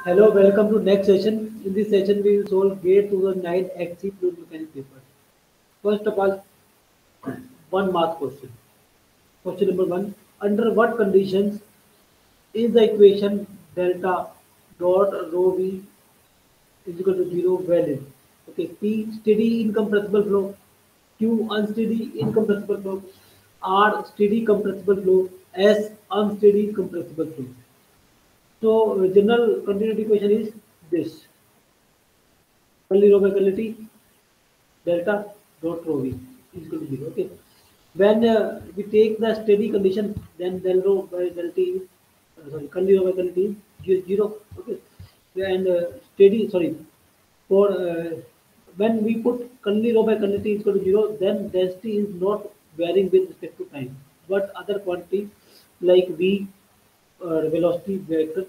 Hello, welcome to next session. In this session, we will solve GATE 2009 XC fluid mechanics paper. First of all, one math question. Question number one: under what conditions is the equation delta dot rho v is equal to zero valid? Okay, P steady incompressible flow, Q unsteady incompressible flow, R steady compressible flow, S unsteady compressible flow. So, general continuity equation is this: curly rho by curly t delta dot rho v is equal to 0. Okay. When we take the steady condition, then del rho by del t is curly rho by curly t is 0. Okay. And steady, sorry, for when we put curly rho by curly t is equal to 0, then density is not varying with respect to time. But other quantity like v velocity vector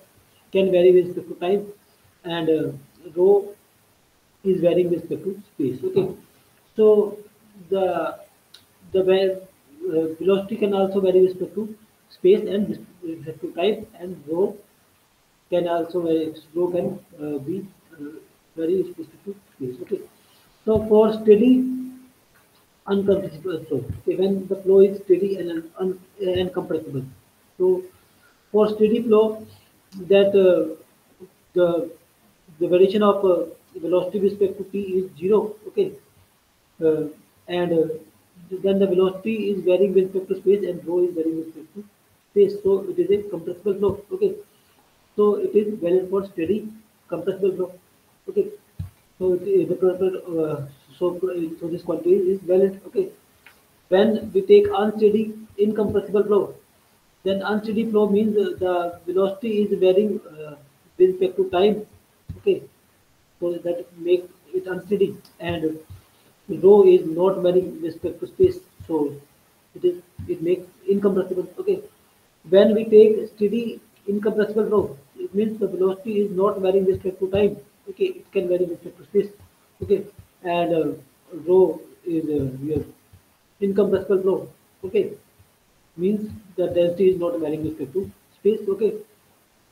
can vary with respect to time, and rho is varying with respect to space. Okay, so the velocity can also vary with respect to space and with respect to time, and rho can also vary. Rho can be vary with respect to space. Okay, so for steady uncompressible flow, okay, when the flow is steady and uncompressible. So for steady flow, that the the variation of velocity with respect to t is zero. Okay, uh, and then the velocity is varying with respect to space and rho is varying with respect to space. So it is a compressible flow. Okay, so it is valid for steady compressible flow. Okay, so so this quantity is valid. Okay, when we take unsteady incompressible flow, then unsteady flow means the velocity is varying with respect to time. Okay, so that makes it unsteady, and rho is not varying with respect to space, so it makes incompressible. Okay, when we take steady incompressible flow, it means the velocity is not varying with respect to time. Okay, it can vary with respect to space. Okay, and rho is here incompressible flow. Okay, means the density is not varying with respect to space. Okay,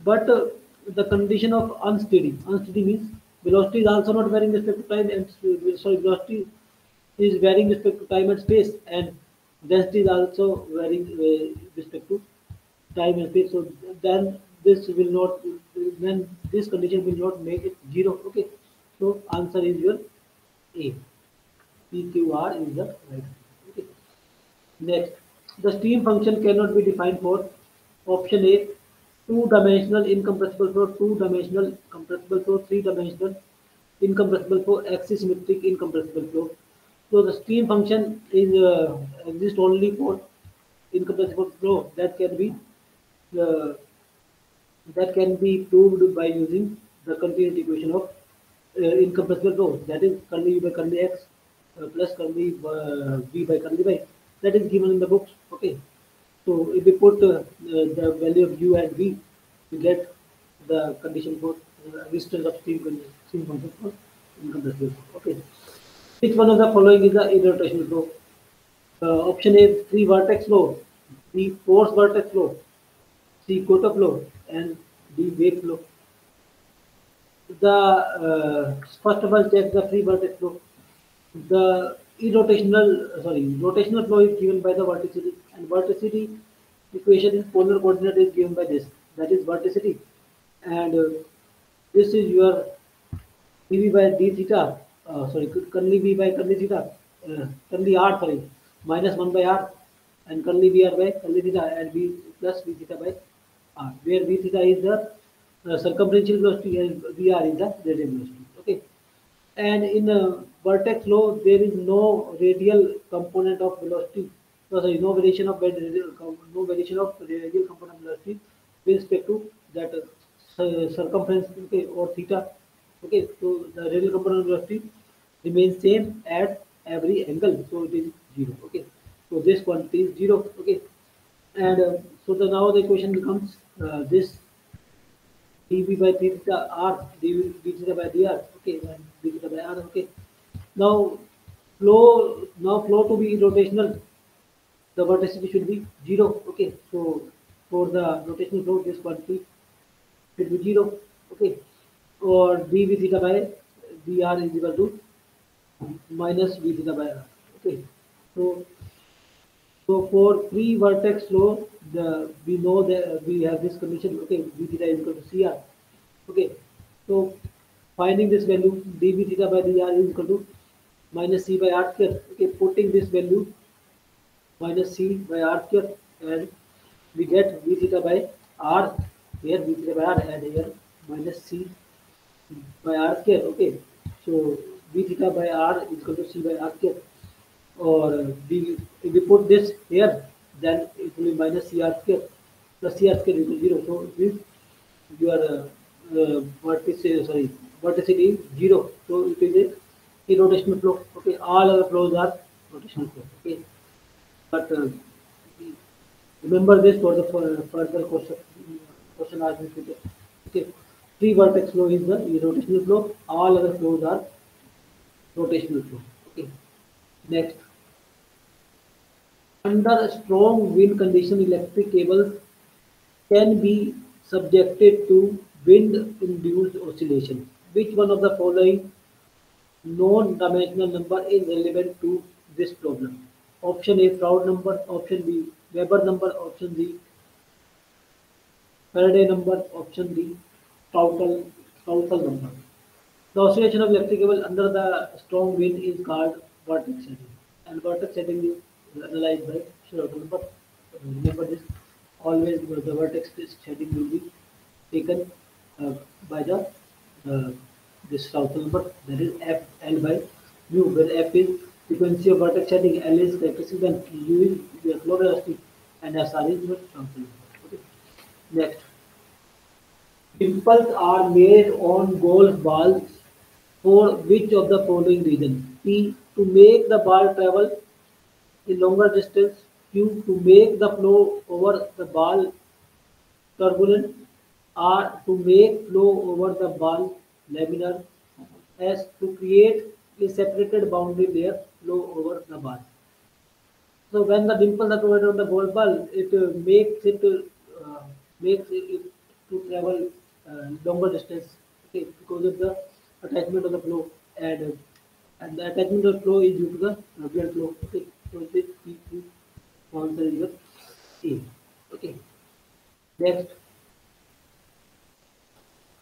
but the condition of unsteady means velocity is also not varying with respect to time, and sorry, velocity is varying with respect to time and space, and density is also varying with respect to time and space. So then this will not, then this condition will not make it zero. Okay, so answer is your A. PQR is the right. Okay. Next, the stream function cannot be defined for option A, two-dimensional incompressible flow, two-dimensional compressible flow, three-dimensional incompressible flow, axisymmetric incompressible flow. So the stream function is exists only for incompressible flow uh, that can be proved by using the continuity equation of incompressible flow. That is curly U by curly x plus curly v by curly y. That is given in the books. Okay. So if we put the value of u and v, we get the condition for resistance of stream function for incompressible flow. Okay. Which one of the following is the irrotational flow? Option A, free vortex flow, B, force vortex flow, C, Kota flow, and D, wave flow. The first of all, check the free vortex flow. The rotational flow is given by the vorticity, and vorticity equation in polar coordinate is given by this. That is vorticity, and this is your dv by d theta. Curly v by curly theta, curly r, minus 1 by r, and curly vr by curly theta, and v plus v theta by r, where v theta is the circumferential velocity and vr is the radial velocity. Okay, and in vertex flow there is no radial component of velocity. No, sorry, no variation of no variation of radial component of velocity with respect to that circumference, okay, or theta. Okay, so the radial component of velocity remains same at every angle, so it is zero. Okay, so this quantity is zero. Okay, and so the now the equation becomes this dv by d theta r dv d theta by dr. Okay, and d theta by r. Okay, now flow to be rotational, the vorticity should be zero. Okay, so for the rotational flow, this quantity should be zero. Okay, or dv theta by dr is equal to minus v theta by r. Okay, so for free vertex flow, we know that we have this condition. Okay, v theta is equal to cr. Okay, so finding this value dv theta by dr is equal to minus c by r square. Okay, putting this value minus c by r square, and we get v theta by r here, v theta by r, and here minus c by r square. Okay, so v theta by r is equal to c by r square, or if we put this here, then it will be minus cr square plus cr square equal to 0. So it means your vorticity is 0. So it is a irrotational flow. Okay, all other flows are rotational flow. Okay, but remember this for the further question asked in future. Okay, free vertex flow is the rotational flow. All other flows are rotational flow. Okay, next, under strong wind condition, electric cables can be subjected to wind-induced oscillation. Which one of the following non-dimensional number is relevant to this problem? Option A, Froude number. Option B, Weber number. Option C, Faraday number. Option D, Toutle number. The oscillation of electric cable under the strong wind is called vortex shedding, and vortex shedding is analyzed by Froude number. Remember this. Always the vortex shedding will be taken by the uh, this Froude number, that is f l by mu, where f is frequency of vortex shedding, l is characteristic length, u is the flow velocity, and sr is your Froude number. Okay. Next, dimples are made on golf balls for which of the following reasons? P, to make the ball travel a longer distance. Q, to make the flow over the ball turbulent. R, to make flow over the ball laminar. S, to create a separated boundary layer flow over the ball. So when the dimples are provided on the golf ball, it makes it to travel longer distance. Okay, because of the attachment of the flow, and the attachment of the flow is due to the blood flow. Okay, so this P2 answer is the A. Okay, next,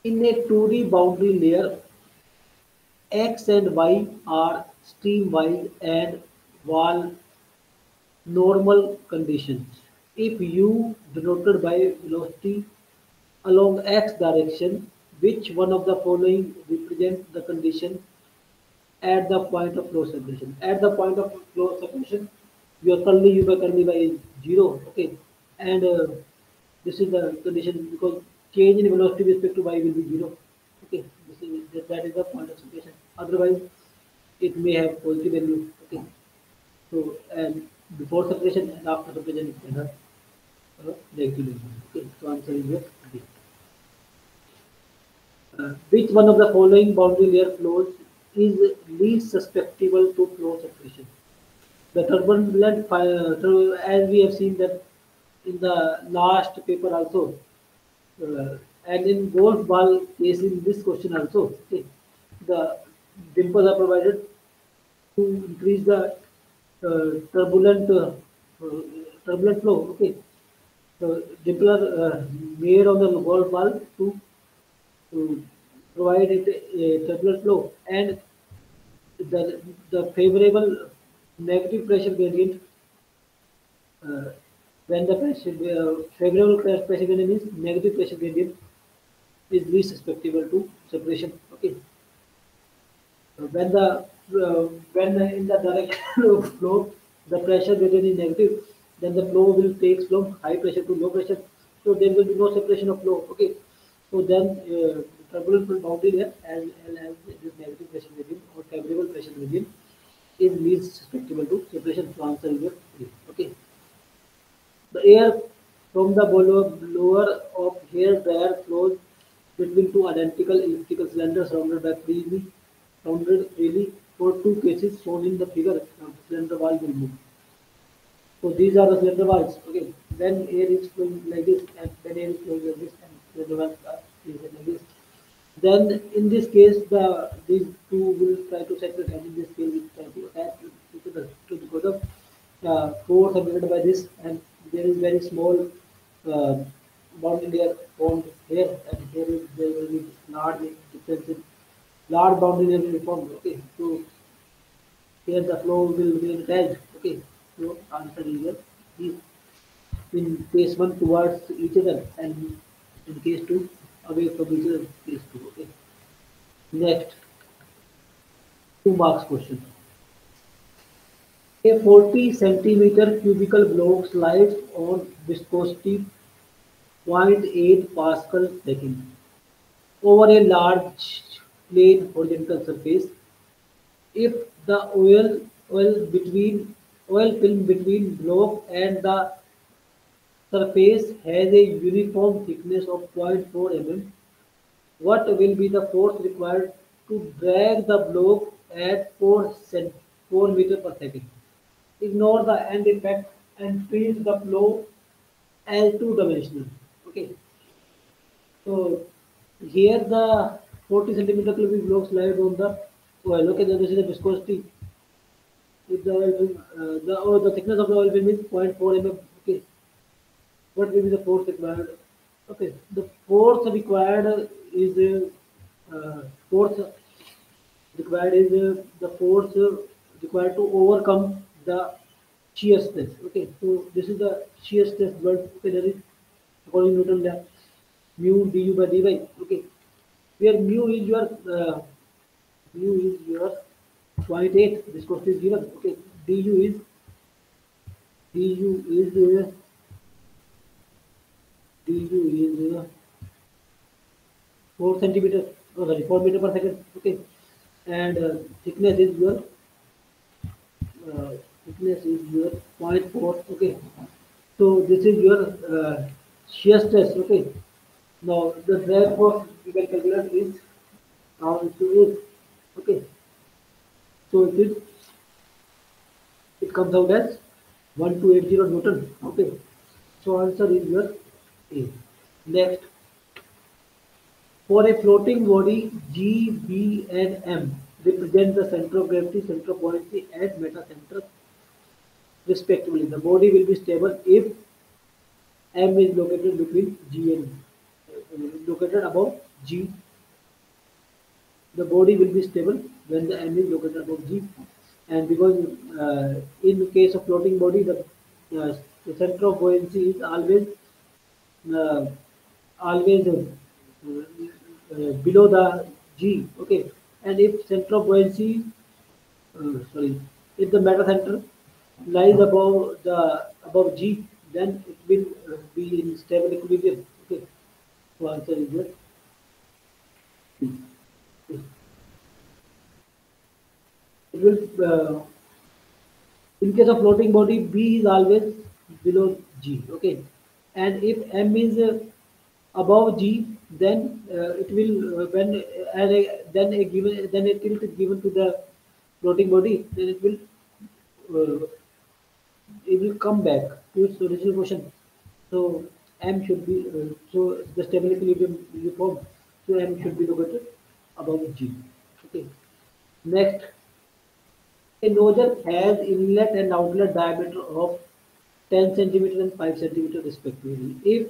in a 2D boundary layer, X and Y are streamwise and wall normal conditions. If U denoted by velocity along x direction, which one of the following represents the condition at the point of flow separation? At the point of flow separation, your curly U by curly Y is 0. Okay, and this is the condition because change in velocity with respect to Y will be 0. Okay, that is the point of separation. Otherwise, it may have positive value. Okay, so and before separation and after separation, it can have negative value. Okay, so answer is here D. Which one of the following boundary layer flows is least susceptible to flow separation? The turbulent as we have seen that in the last paper also, and in golf ball case in this question also, okay, the dimples are provided to increase the uh, turbulent flow. Okay, so dimples are made on the golf ball to provide it a turbulent flow, and the favorable negative pressure gradient, uh, when the favorable pressure gradient means negative pressure gradient is least susceptible to separation. Okay, when the in the direction of flow the pressure gradient is negative, then the flow will take from high pressure to low pressure, so there will be no separation of flow. Okay, so then turbulent flow boundary there as this negative pressure gradient or favorable pressure gradient is least susceptible to separation. So answer is your three. Okay, the air from the blower of hair dryer flows between two identical elliptical cylinders surrounded freely for two cases shown in the figure. The cylinder wall will move. So these are the cylinder walls. Okay, when air is flowing like this, and when air is flowing like this, and cylinder walls is like this. Then in this case, these two will try to separate, and in this case, we try to attach to each other to because of force generated by this, and there is very small uh, boundary layer formed here, and here is there will be large difference in large boundary layer will be formed. Okay, so here the flow will be attached. Okay, so answer is here. Is in case one towards each other, and in case two away from each other. Case two. Okay. Next, 2 marks question. A 40 centimeter cubical block slides on viscosity 0.8 Pascal second over a large plane horizontal surface. If the oil film between block and the surface has a uniform thickness of 0.4 mm, what will be the force required to drag the block at 4 meter per second? Ignore the end effect and treat the flow as two-dimensional. Okay, so here the 40 centimeter cubic block slide on the oil. Okay, then this is the viscosity. If the oil film, the thickness of the oil film is 0.4 mm. Okay, what will be the force required? Okay, the force required is force required is the force required to overcome the shear stress. Okay, so this is the shear stress world. Okay, there is according to Newton the mu du by dy. Okay, where mu is your 0.8. This question is given. Okay, du is 4 centimeter. Oh, sorry, 4 meter per second. Okay, and thickness is your uh, thickness is your zero point 0.4. Okay, so this is your shear stress. Okay, now the drag force we can calculate is now into it. Okay, so it comes out as 1280 Newton. Okay, so answer is your A. Next, for a floating body, G, B, and M represent the center of gravity, center of buoyancy, and metacenter respectively. The body will be stable if M is located between G and located above G. The body will be stable when the M is located above G, and because in case of floating body, the center of buoyancy is uh, always below the G. Okay, and if center of buoyancy, sorry, if the meta center lies above G, then it will be in stable equilibrium. Okay, so answer is yes. It will in case of floating body, B is always below G. Okay, and if M is above G, then it will then a tilt is given to the floating body, then uh, it will come back to its original position. So M should be so the stable equilibrium will be formed. So M should be located above G. Okay. Next, a nozzle has inlet and outlet diameter of 10 centimeter and 5 centimeter respectively. If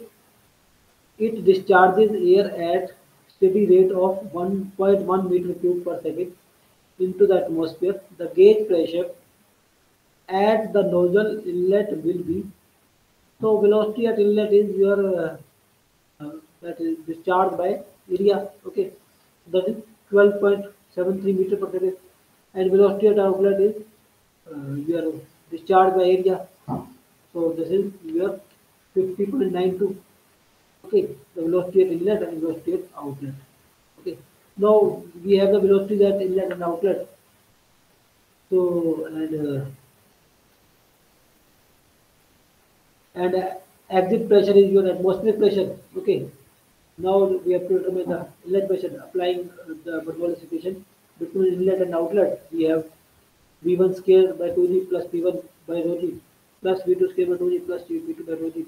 it discharges air at steady rate of 1.1 meter cube per second into the atmosphere, the gauge pressure at the nozzle inlet will be. So velocity at inlet is your that is discharged by area. Okay, that is 12.73 meter per second, and velocity at outlet is your discharged by area. So this is your 50.92. Okay, the velocity at inlet and velocity at outlet. Okay, now we have the velocity at inlet and outlet. So and exit pressure is your atmospheric pressure. Okay, now we have to determine the inlet pressure applying the Bernoulli equation between inlet and outlet. We have V1 square by 2g plus P1 by rho g plus V2 square by 2g plus P2 by rho g.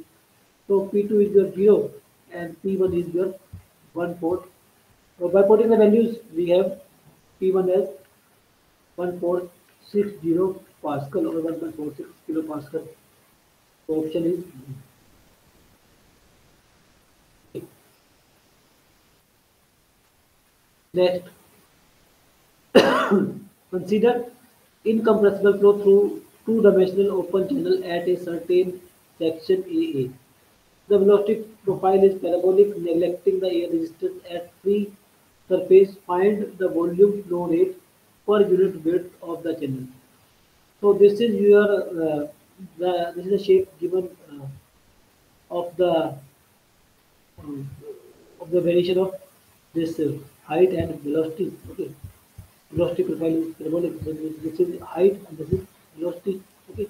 So P2 is your 0 and P1 is your 1/4. So by putting the values, we have P1 as 1460 Pascal or 1.46 kilopascal. So option is B. Next, consider incompressible flow through two-dimensional open channel at a certain section AA. The velocity profile is parabolic, neglecting the air resistance at free surface. Find the volume flow rate per unit width of the channel. So this is your this is the shape given of the um, variation of this height and velocity. Okay, velocity profile is parabolic. So this is height and this is velocity. Okay,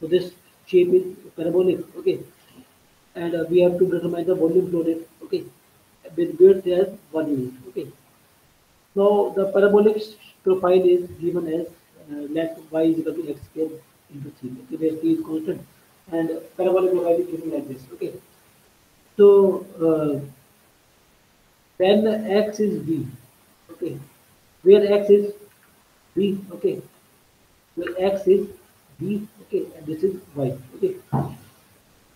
so this shape is parabolic. Okay, and we have to determine the volume flow rate. Okay, with width as 1 unit. Okay, now the parabolic profile is given as let y is equal to x square into 3. Okay, where c is constant, and parabolic profile is given like this. Okay, so when x is b, okay, where x is b, okay, where x is b, okay, and this is y, okay.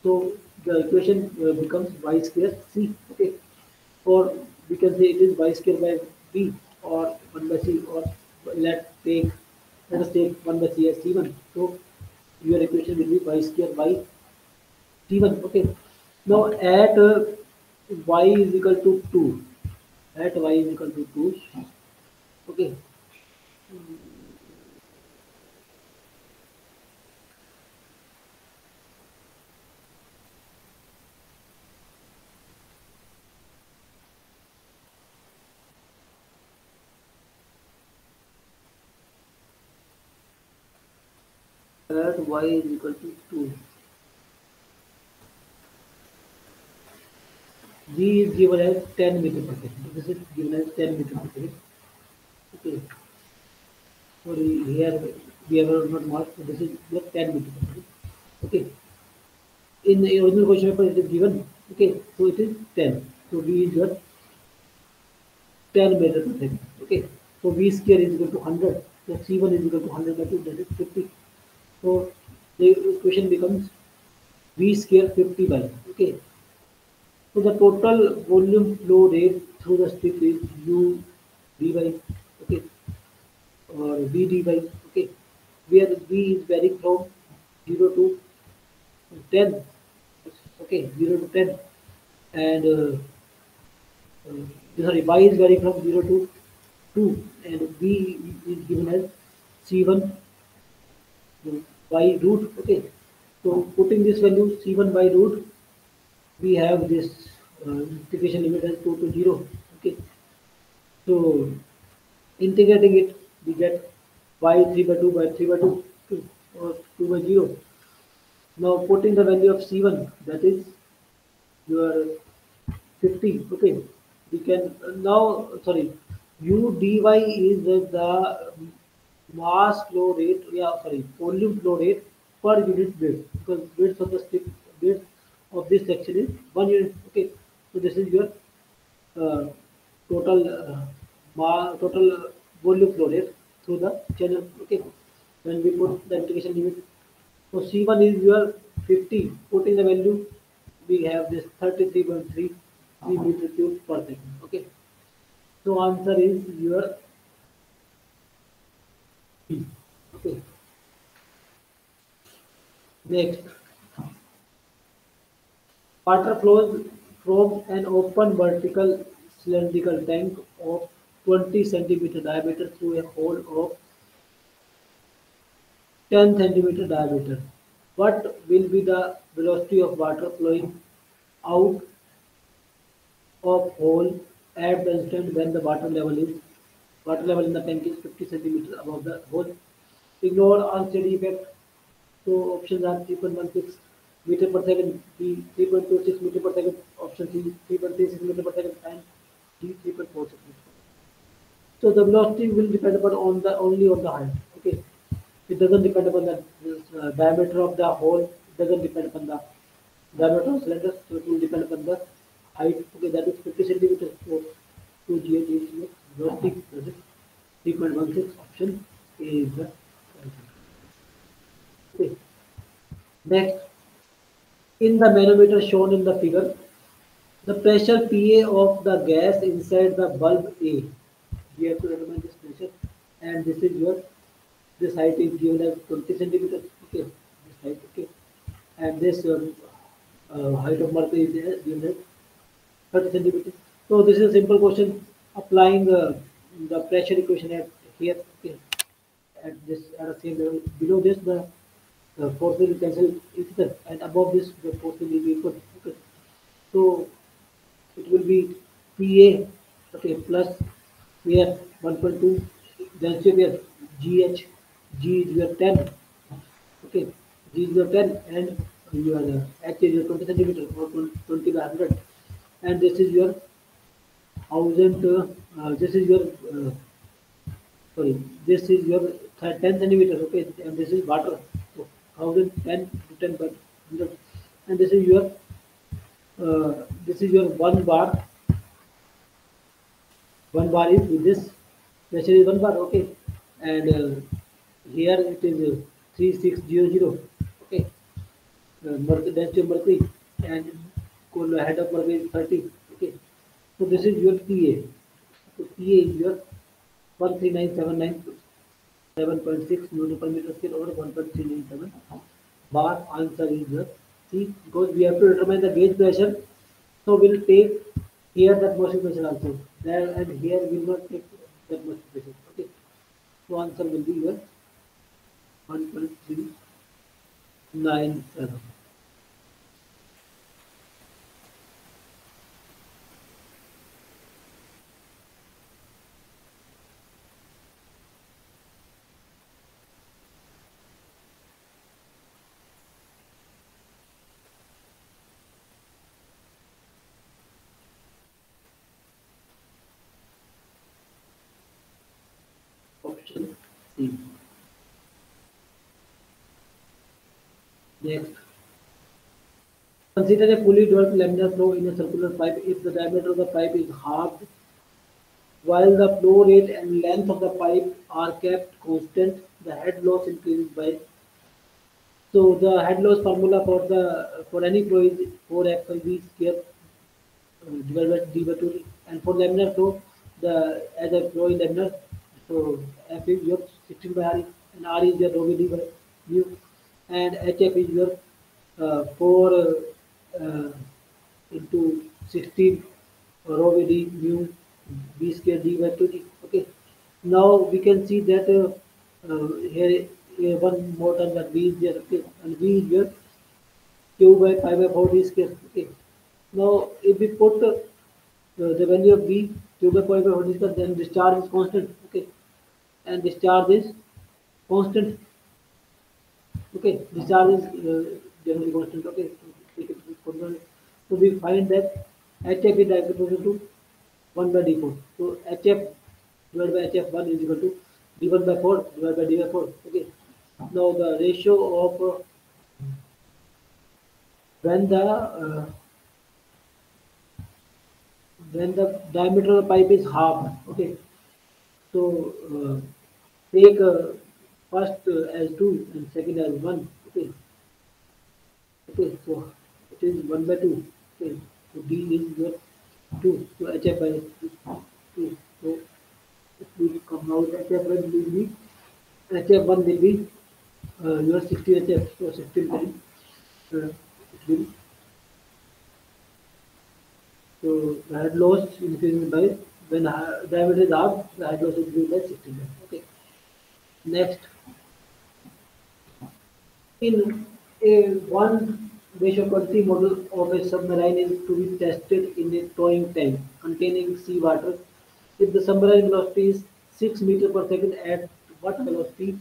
So the equation becomes y square c, okay, or we can say it is y square by b or 1 by c, or let us take 1 by c as c1. So your equation will be y square by c1, okay. Now at y is equal to 2, at y is equal to 2, okay. At y is equal to 2, g is given as 10 meter per second. This is given as 10 meter per second, okay. Sorry, here we have not marked, so this is just 10 meter per second, okay. In the original question paper it is given, okay, so it is 10, so v is your 10 meter per second, okay. So v square is equal to 100, so c1 is equal to 100 by 2, that is 50. So the equation becomes v square 50 by, okay. So the total volume flow rate through the strip is u d by, okay, or v d by, okay, where v is varying from 0 to 10, okay, 0 to 10, and sorry, y is varying from 0 to 2, and v is given as c1 by root, okay. So putting this value c1 by root, we have this integration limit as 2 to 0, okay. So integrating it, we get y 3 by 2 by 3 by 2, 2 or 2 by 0. Now putting the value of c1, that is your 50, okay. We can now, sorry, u dy is the mass flow rate, yeah, sorry, volume flow rate per unit width, because width of the strip, width of this section is 1 unit, okay. So this is your uh, total total volume flow rate through the channel, okay. When we put the integration limit, so c1 is your 50, putting the value, we have this 33.3 meter cube per second, okay. So answer is your B, okay. Next, water flows from an open vertical cylindrical tank of 20 centimeter diameter through a hole of 10 centimeter diameter. What will be the velocity of water flowing out of hole at the instant when the water level in the tank is 50 centimeters above the hole? Ignore unsteady effect. So options are 3.16 meter per second, B 3.26 meter per second, option C 3.36 meter per second, and D 3.46 meter. So the velocity will depend upon on the only on the height. Okay, it doesn't depend upon the diameter of the hole. It doesn't depend upon the diameter of cylinder. So it will depend upon the height. Okay, that is 50 centimeters. So to GH is velocity plus 3.16. Option A is the right answer. Okay. Next, in the manometer shown in the figure, the pressure PA of the gas inside the bulb A. We have to determine this pressure, and this is your this height is given as 20 centimeters. Okay, this height. Okay, and this height of mercury is given as 30 centimeters. So this is a simple question applying the pressure equation at here. Okay, at this at the same level. Below this the force will cancel each other, and above this the force will be equal. Okay, so it will be PA, okay, plus here 1.2, then say here GH, G is your 10, okay, G is your 10, and your H is your 20 centimeter or 20 by 100, and this is your 1000, this is your, sorry, this is your 10 centimeter, okay, and this is water, so 1010 to 10 by 100, and this is your one bar is with this pressure is one bar, okay, and here it is 3600, okay, mercury density of mercury, and head of mercury is 30, okay, so this is your PA, so PA is your 13979 7.6 newton per meter square over 1.397 bar. Answer is the C, because we have to determine the gauge pressure, so we'll take here the atmospheric pressure also there, and here we will not take the atmospheric pressure, okay, so answer will be your 1.397. Option C. Next, consider a fully developed laminar flow in a circular pipe. If the diameter of the pipe is halved while the flow rate and length of the pipe are kept constant, the head loss increases by. So the head loss formula for any flow is 4FV square divided by D by 2, and for laminar flow, the as a flow in laminar, so F is your 16 by RE, and R is your rho V D by mu, and HF is your 4 uh, into 16 rho V D mu B square D by 2D. Okay, now we can see that here one more term that V is there, okay, and V is your Q by pi by 4 D square. Okay, now if we put the value of V, Q by pi by 4 D square, then discharge is constant. Okay, and discharge is constant. Okay, discharge is generally constant. Okay, so take it as constant. So we find that HF is directly proportional to 1 by D4. So HF divided by HF1 is equal to D1 by 4 divided by D by 4. Okay, now the ratio of when the uh, when the diameter of the pipe is half, okay, so take first as 2 and second as 1, okay, okay, so it is 1 by 2, okay, so D is your 2, so HF by 2, so it will come out HF1 will be HF1 will be your 60 HF, so 16 times it will. So the head loss increases by when diameter is half, the head loss increases by 16. Okay. Next, in a 1:20 model of a submarine is to be tested in a towing tank containing seawater. If the submarine velocity is 6 meters per second, at what velocity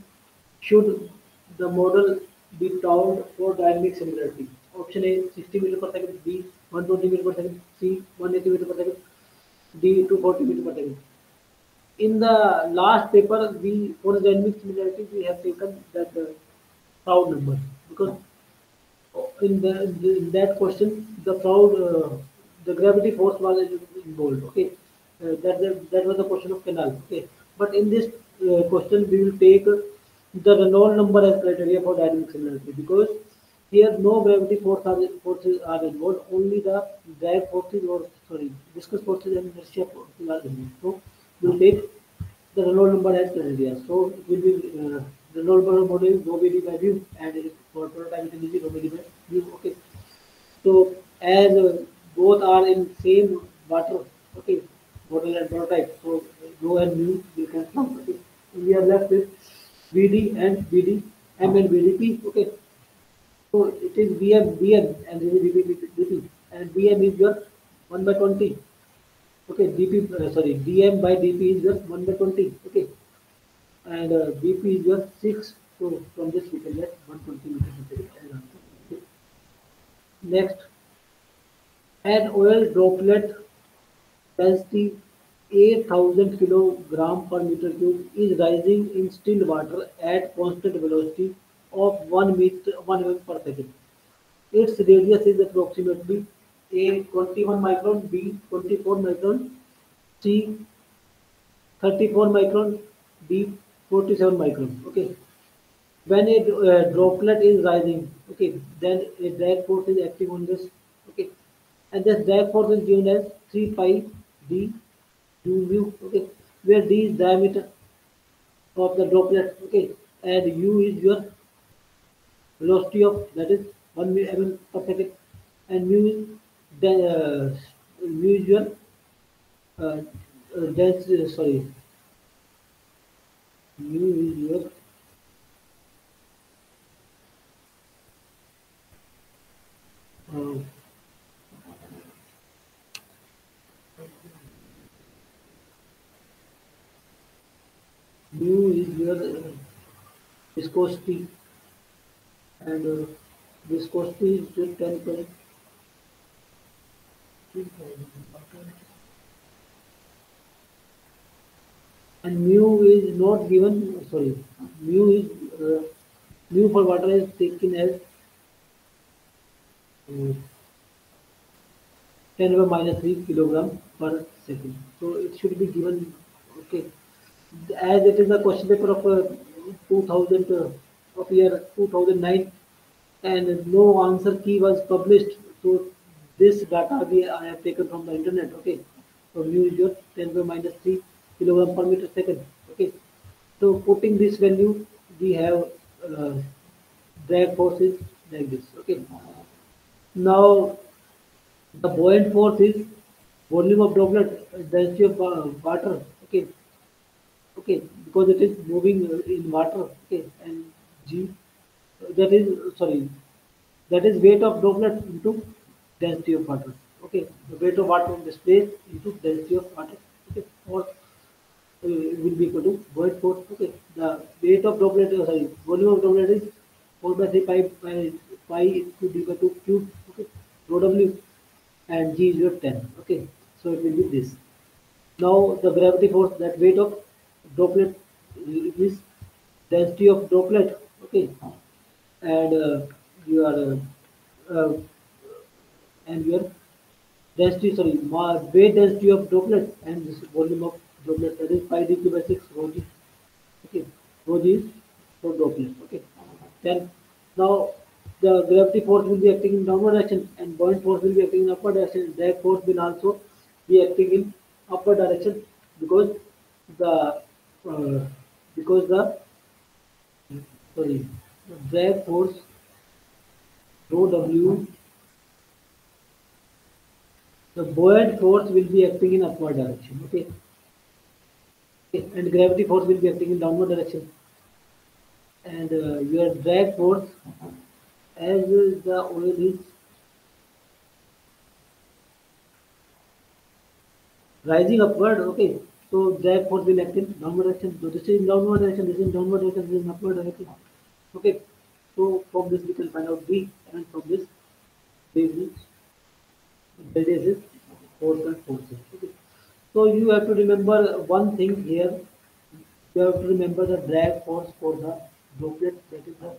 should the model be towed for dynamic similarity? Option A 60 meters per second, B 120 meters per second, C 180 meters per second, D 240 meters per second. In the last paper, we for the dynamic similarity we have taken that proud number, because in that question the proud the gravity force was involved. Okay, That was the question of canal. Okay, but in this question we will take the Reynolds number as criteria for dynamic similarity because here no gravity forces are involved, only the drag forces or sorry viscous forces and inertia forces are involved. So we will take the Reynolds number as criteria. So it will be Reynolds number model rho vd by mu and for prototype it will be rho vd by mu. Okay, so as both are in same water, okay, model and prototype, so rho and mu we can count. Okay, we are left with VD and VD, M and VDP. Okay, so it is BM and this is DP, and BM is your 1 by 20. Okay, DM by DP is your 1 by 20. Okay, and BP is your 6. So from this we can get 120 meters per second as answer. Okay. Next, an oil droplet density 8,000 kilogram per meter cube is rising in still water at constant velocity of 1 mm per second. Its radius is approximately A 21 micron, B 24 micron, C 34 micron, D 47 micron. Okay. When a droplet is rising, okay, then a drag force is acting on this, okay, and this drag force is given as 3 pi d u mu, okay, where d is diameter of the droplet, okay, and u is your velocity of that is 1 mm per second, and mu is your uh, sorry, mu is your uh, mu is your viscosity and viscosity is just 10 and mu is not given sorry mu is uh, mu for water is taken as 10 over minus 3 kilogram per second, so it should be given. Okay, as it is a question paper of 2000 of year 2009 and no answer key was published. So this data I have taken from the internet. Okay, so mu is your 10 to minus 3 kilogram per meter second. Okay, so putting this value, we have uh, drag forces like this. Okay, now the buoyant force is volume of droplet, density of water. Okay, okay, because it is moving in water. Okay, and G that is sorry that is weight of droplet into density of water. Okay, the weight of water on this place into density of water. Okay, or will be equal to void force. Okay, the weight of droplet, sorry, volume of droplet is 4 by 3 pi to d by 2 cube. Okay, rho w and g is your 10. Okay, so it will be this. Now the gravity force, that weight of droplet is density of droplet. Okay, and you are uh, and your density, sorry, weight density of droplet and this volume of droplet, that is pi dq by 6 rho g. Okay, rho g is for droplet. Okay, then now the gravity force will be acting in downward direction and buoyant force will be acting in upward direction. Drag force will also be acting in upward direction because the uh, because the sorry the drag force rho w, the buoyant force will be acting in upward direction. Okay, okay, and gravity force will be acting in downward direction, and your drag force as the oil is rising upward. Okay, so drag force will act in downward direction. So this is in downward direction, this is in downward direction, this is in upward direction. Okay, so from this we can find out B, and from this we will build is force and forces. Okay, so you have to remember one thing here. You have to remember the drag force for the droplet. That is the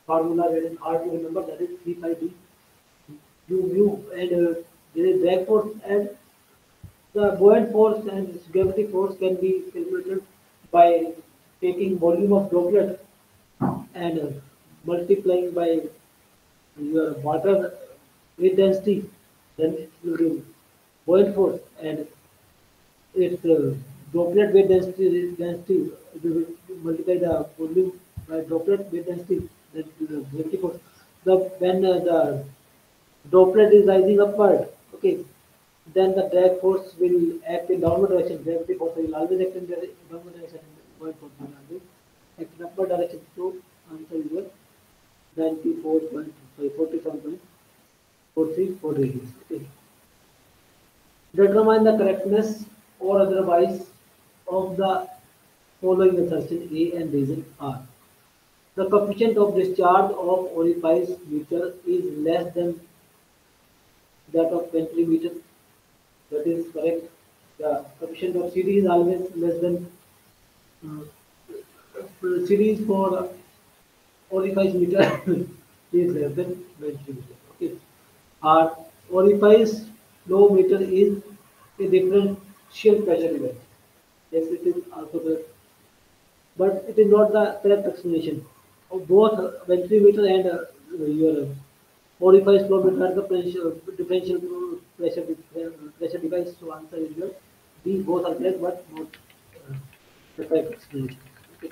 formula wherein R to remember, that is 3 pi d u mu, and there is drag force and The buoyant force and gravity force can be calculated by taking volume of droplet and multiplying by your water with density, then it will give buoyant force and its droplet weight density we will multiply the volume by droplet weight density, that is the gravity force. The when the droplet is rising upward, okay, then the drag force will act in downward direction. Gravity force will always act in downward direction. And buoyant force will always act in upward direction. So answer is what? 47.43 degrees. Okay. Determine the correctness or otherwise of the following assertion A and reason R. The coefficient of discharge of orifice meter is less than that of ventimeter. That is correct. The coefficient of CD is always less than uh, CD is for orifice meter is less than ventimeter. Okay. Our orifice flow meter is a differential pressure event. Yes, it is also correct. But it is not the correct explanation. Of both ventimeter and your orifice flow meter are the differential pressure device. So answer is your B. Both are correct, but not the correct explanation. Okay.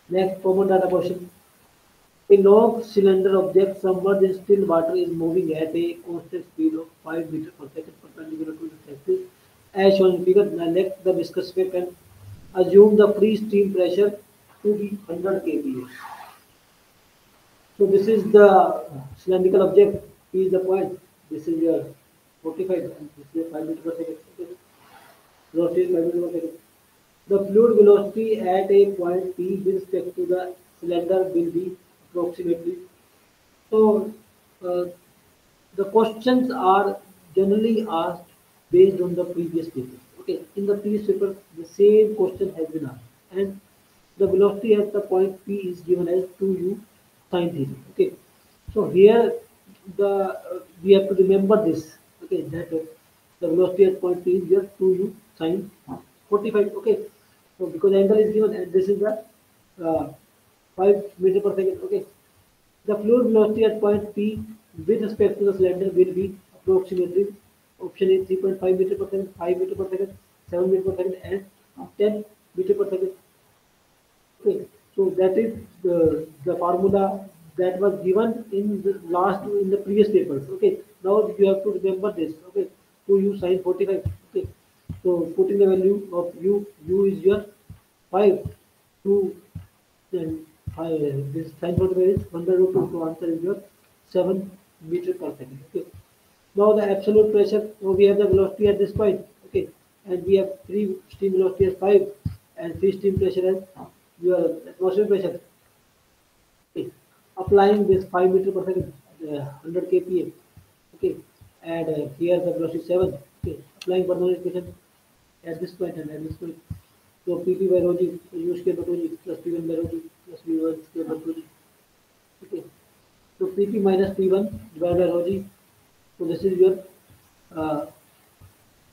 Next, common data question. A long cylinder object submerged in still water is moving at a constant speed of 5 meters per second perpendicular to the axis as shown in figure. Now let the viscous wave and assume the free stream pressure to be 100 kPa. So this is the cylindrical object. P is the point. This is your 45 and this is 5 meters per second. Okay. Velocity is 5 meters per second. The fluid velocity at a point P with respect to the cylinder will be approximately. So uh, the questions are generally asked based on the previous paper. Okay, in the previous paper, the same question has been asked, and the velocity at the point P is given as 2u sine theta. Okay, so here we have to remember this. Okay, that the velocity at point P is just 2u sine 45. Okay, so because angle is given, and this is the uh, 5 meter per second. Okay, the fluid velocity at point P with respect to the cylinder will be approximately option A 3.5 meter per second, 5 meter per second, 7 meter per second, and 10 meter per second. Okay, so that is the formula that was given in the last in the previous papers. Okay, now you have to remember this. Okay, to u sine 45. Okay, so putting the value of u is your 5 to then this sine 45 is 1 by root 2. So answer is your 7 meter per second. Okay. Now the absolute pressure. Now we have the velocity at this point. Okay, and we have free stream velocity as 5 and free stream pressure as your atmospheric pressure. Okay, applying this 5 meter per second, 100 kPa. Okay, and here the velocity 7. Okay, applying Bernoulli equation at this point and at this point. So Pp by rho g, so u square by 2g plus P1 by rho g plus V1 square by 2g. Okay, so Pp minus P1 divided by rho g. So this is your uh,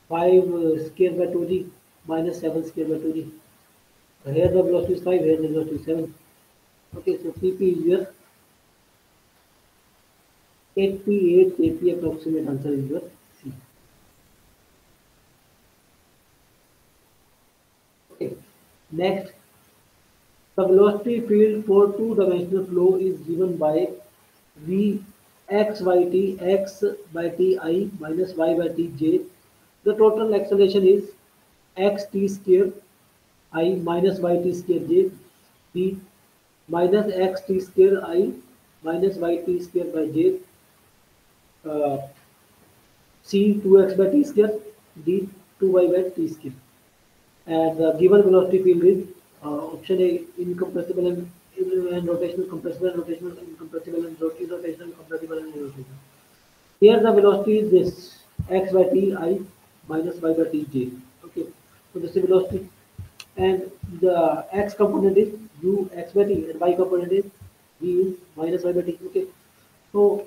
5 square by 2g minus 7 square by 2g. So here the velocity is 5, here the velocity is 7. Okay, so Pp is your 88 kp approximate answer is your C. Okay, next, the velocity field for two-dimensional flow is given by V x by t x by t I minus y by t j. The total acceleration is x t square I minus y t square j p minus x t square I minus y t square by j uh, c 2x by t square d 2y by t square. And the given velocity field is option A incompressible and rotational, compressible and rotational, incompressible and irrotational, compressible and irrotational. Here the velocity is this x by t I minus y by t j. Okay, so this is velocity, and the x component is u x by t, and y component is v is minus y by t. Okay, so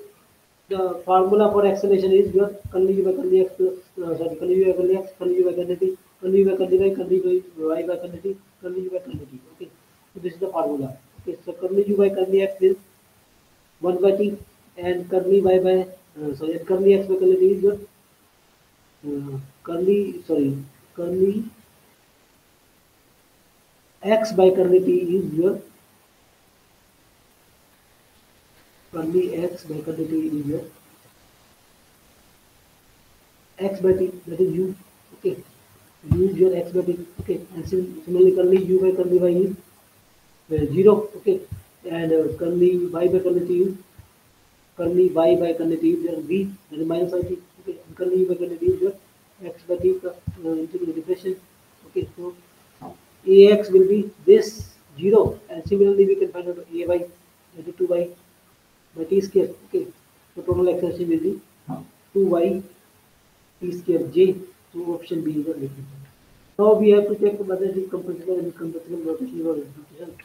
The formula for acceleration is your curly u by curly x plus curly u by curly x, curly u by curly t, curly u by curly y, curly y by curly t, curly u by curly t. Okay, so this is the formula. Okay, so curly u by curly x is 1 by t, and curly y by and curly x by curly t is your curly x by curly t is your curly x by curly t is your x by t, that is u. Okay, use your x by t. Okay, and similarly curly u by curly y is 0. Okay, and curly y by curly t is curly y by curly t is your v, that is minus y t. Okay, and curly u by curly t is your x by t integration. Okay, so ax will be this 0, and similarly we can find out ay, that is 2y by t square. Okay, so total acceleration will be 2y t square j. So option B is the right answer. Now we have to check whether it is compressible and incompressible rotation or rotation.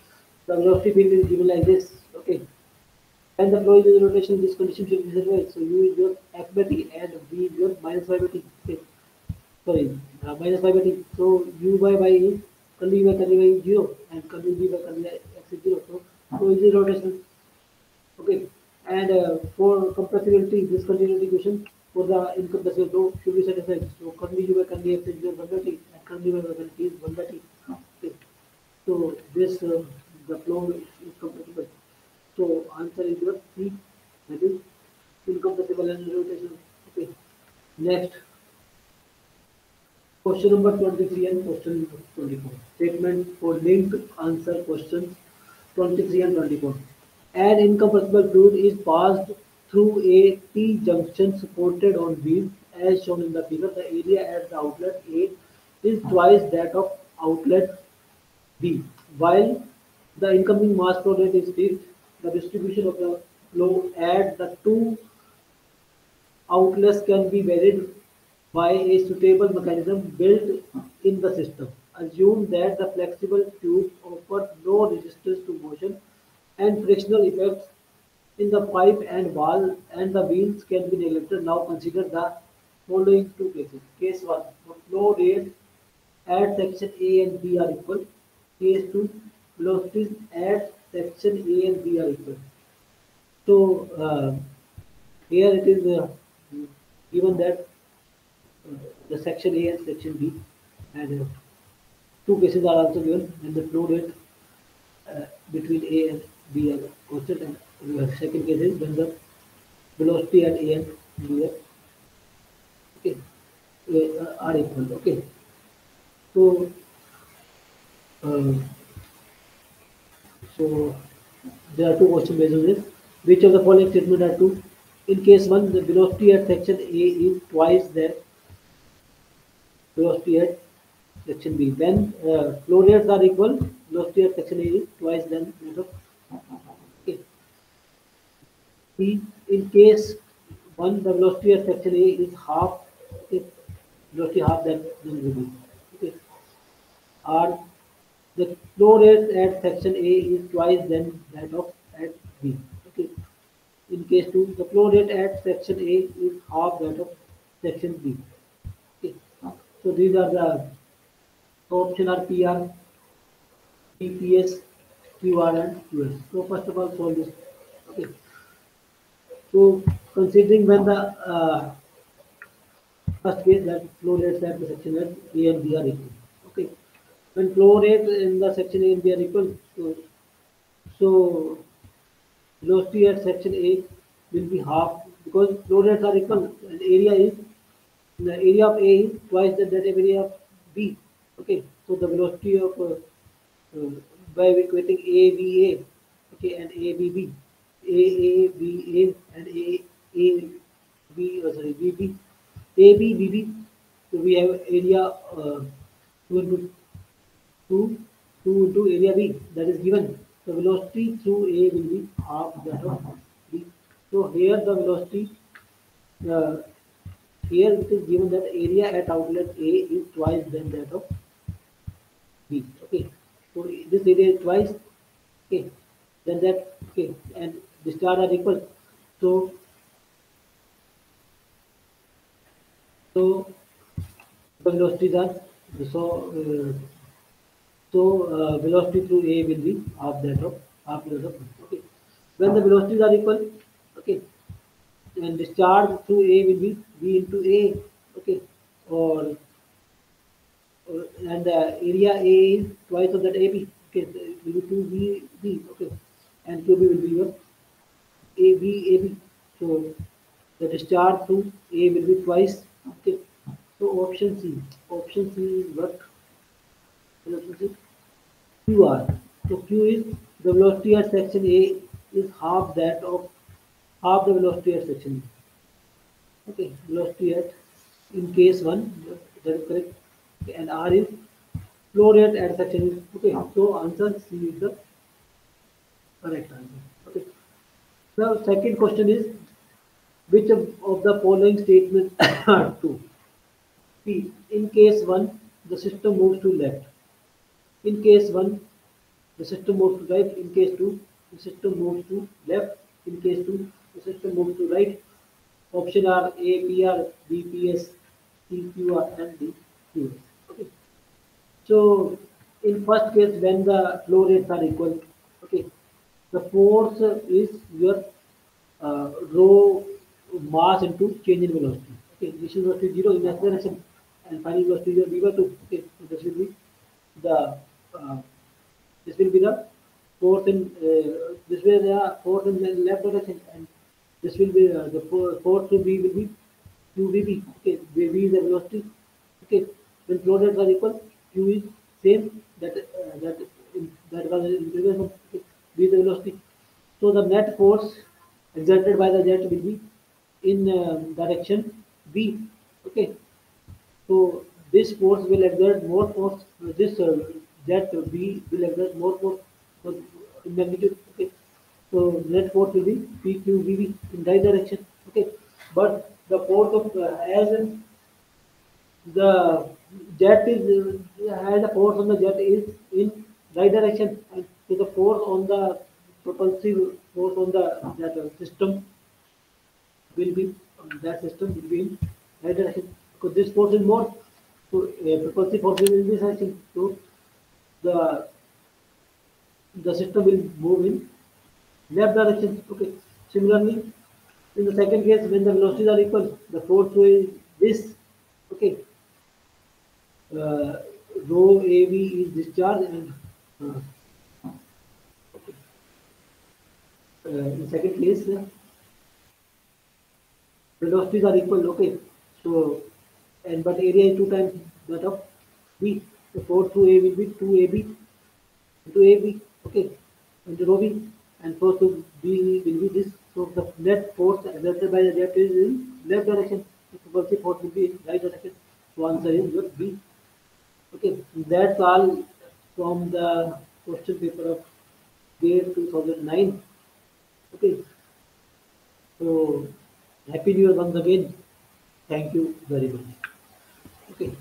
The velocity field is given like this. Okay. When the flow is in rotation, this condition should be satisfied. So u is your x by t and v is your minus y by t. Okay. Sorry, minus y by t. So u by y is curly u by curly y is 0 and curly v by curly x is 0. So flow is in rotation. Okay, and for compressibility, this continuity equation for the incompressible flow should be satisfied. So curly u by curly x is 1 by t, and curly y by curly t is 1 by t. Okay, so this the flow is compressible. So answer is your C, that is incompressible and rotational. Okay, next question number 23 and question number 24. Statement for linked answer questions 23 and 24. An incompressible fluid is passed through a T-junction supported on wheels as shown in the figure. The area at the outlet A is twice that of outlet B. While the incoming mass flow rate is fixed, the distribution of the flow at the two outlets can be varied by a suitable mechanism built in the system. Assume that the flexible tube offers no resistance to motion and frictional effects in the pipe and wall and the wheels can be neglected. Now consider the following two cases. Case 1. The flow rate at section A and B are equal. Case 2. Velocities at section A and B are equal. So here it is given that the section A and section B, and two cases are also given, and the flow rate between A and B are constant, and second case is when the velocity at A and B are, okay, are equal. Okay, so uh, so there are two questions based on this. Which of the following statements are true? In case 1, the velocity at section A is twice the velocity at section B. When flow rates are equal, velocity at section A is twice than that of A. B. In case 1, the velocity at section A is half, okay, velocity half than B. Okay. Or the flow rate at section A is twice than that of at B. Okay. In case 2, the flow rate at section A is half that of section B. Okay. So these are the option are PR, PPS, QR, and QS. So first of all, solve this. Okay. So considering when the first case that flow rates at the section at A and B are equal. Okay. When flow rate in the section A and B are equal, so velocity at section A will be half because flow rates are equal and area is the area of A is twice that of area of B. Okay, so the velocity of uh, by equating AVA, okay, and ABB, AABA and sorry, BB, ABBB. So we have area 2 into 2, 2 into area B that is given. The velocity through A will be half that of B. So here the velocity uh, here it is given that area at outlet A is twice than that of B. Okay. So this area is twice. Okay. Then that okay and the star are equal. So So the velocities are so velocity through A will be half that of okay. When the velocities are equal, okay, and discharge through A will be V into A, okay, or, and the area A is twice of that AB, okay, so it will be 2VB, okay, and QB will be your AB. So the discharge through A will be twice, okay. So option C is what? QR. So Q is the velocity at section A is half the velocity at section B. Okay, velocity at in case one, that is correct. Okay, and R is flow rate at section B. Okay, so answer C is the correct answer. Okay. The second question is which of the following statements are true? P. In case one, the system moves to left. In case one, the system moves to right. In case two, the system moves to left. In case two, the system moves to right. Option are A, PR, B, PS, C, QR, and D, QS. Okay. So in first case, when the flow rates are equal, okay, the force is your rho mass into change in velocity. Okay, initial velocity 0 in acceleration and final velocity is v by 2. Okay, so the uh, this will be the force in this will be the force in the left direction, and this will be the force to B will be QVB. Okay, V is the velocity. Okay, when flow rates are equal, Q is same that was in previous one. Okay, V is the velocity. So the net force exerted by the jet will be in direction B. Okay, so this force will exert more force. This jet B will exert more force so in magnitude. Okay, so net force will be PQVB in that direction. Okay, but the force of as the jet is has a force on the jet is in right direction, and so the force on the propulsive force on the that system will be that system will be in right direction because this force is more, so propulsive force will be in this direction, so the the system will move in left direction. Okay, similarly in the second case when the velocities are equal, the force is this. Okay, uh, rho AB is discharge, and uh, in second case velocities are equal. Okay, so and but area is two times that of B. The force to A will be 2AB into AB. Okay, into rho B, and force to B will be this. So the net force exerted by the jet is in left direction. The propulsive force will be in right direction. So answer is your B. Okay, that's all from the question paper of year 2009. Okay, so happy new year once again. Thank you very much. Okay.